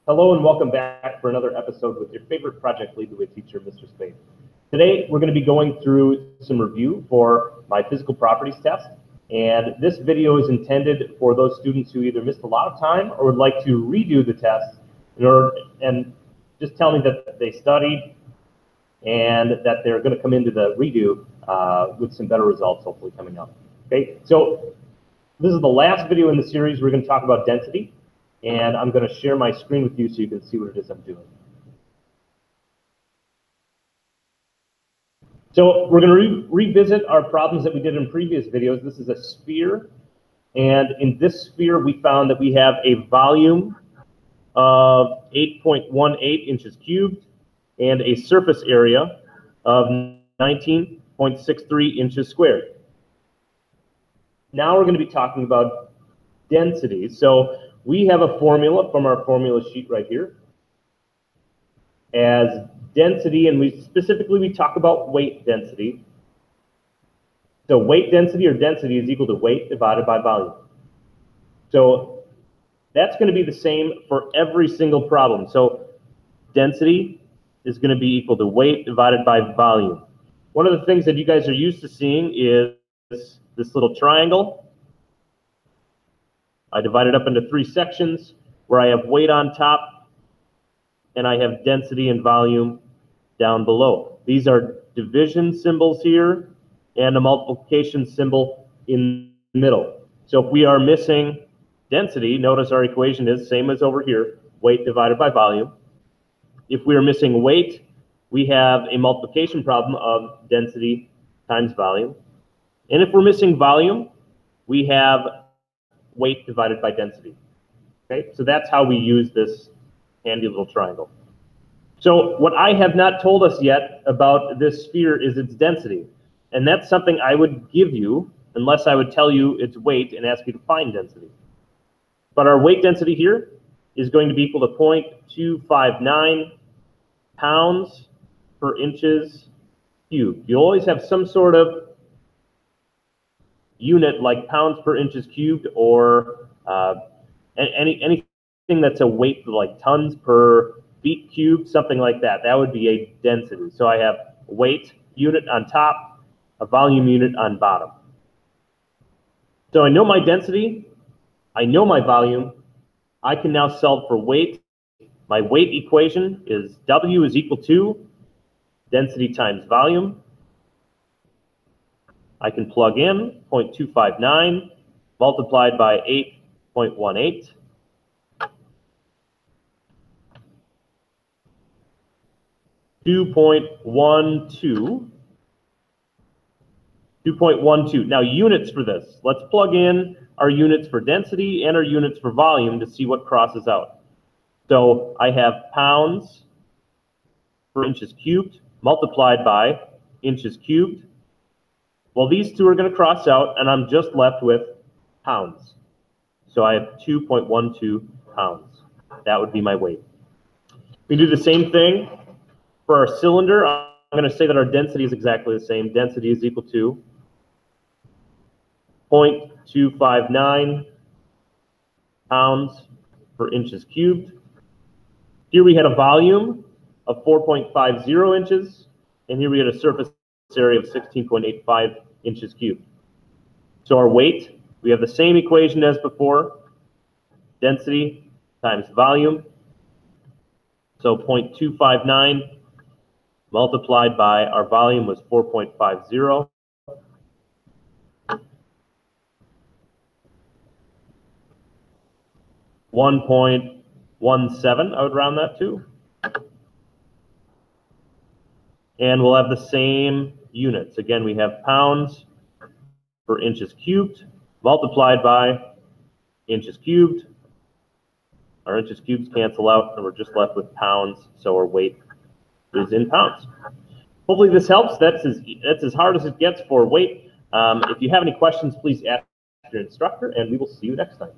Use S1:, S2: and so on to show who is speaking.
S1: Hello and welcome back for another episode with your favorite project lead the way teacher, Mr. Spade. Today we're going to be going through some review for my physical properties test, and this video is intended for those students who either missed a lot of time or would like to redo the test and just tell me that they studied and that they're going to come into the redo with some better results hopefully coming up. Okay, so this is the last video in the series. We're going to talk about density. And I'm going to share my screen with you so you can see what it is I'm doing. So we're going to revisit our problems that we did in previous videos. This is a sphere. And in this sphere, we found that we have a volume of 8.18 inches cubed and a surface area of 19.63 inches squared. Now we're going to be talking about density. So we have a formula from our formula sheet right here as density, and we talk about weight density. So weight density or density is equal to weight divided by volume. So that's going to be the same for every single problem. So density is going to be equal to weight divided by volume. One of the things that you guys are used to seeing is this little triangle. I divide it up into three sections where I have weight on top and I have density and volume down below. These are division symbols here and a multiplication symbol in the middle. So if we are missing density, notice our equation is same as over here, weight divided by volume. If we are missing weight, we have a multiplication problem of density times volume. And if we're missing volume, we have weight divided by density. Okay, so that's how we use this handy little triangle. So what I have not told us yet about this sphere is its density. And that's something I would give you unless I would tell you its weight and ask you to find density. But our weight density here is going to be equal to 0.259 pounds per inches cubed. You always have some sort of unit like pounds per inches cubed or anything that's a weight like tons per feet cubed, something like that. That would be a density. So I have a weight unit on top, a volume unit on bottom. So I know my density, I know my volume. I can now solve for weight. My weight equation is W is equal to density times volume. I can plug in 0.259 multiplied by 8.18. .2.12. Now units for this. Let's plug in our units for density and our units for volume to see what crosses out. So I have pounds per inches cubed multiplied by inches cubed. Well, these two are going to cross out, and I'm just left with pounds. So I have 2.12 pounds. That would be my weight. We do the same thing for our cylinder. I'm going to say that our density is exactly the same. Density is equal to 0.259 pounds per inches cubed. Here we had a volume of 4.50 inches, and here we had a surface area of 16.85 inches cubed. So our weight, we have the same equation as before, density times volume. So 0.259 multiplied by our volume was 4.50. .17, I would round that to. And we'll have the same units. Again, we have pounds per inches cubed multiplied by inches cubed. Our inches cubes cancel out, and we're just left with pounds, so our weight is in pounds. Hopefully this helps. That's as hard as it gets for weight. If you have any questions, please ask your instructor, and we will see you next time.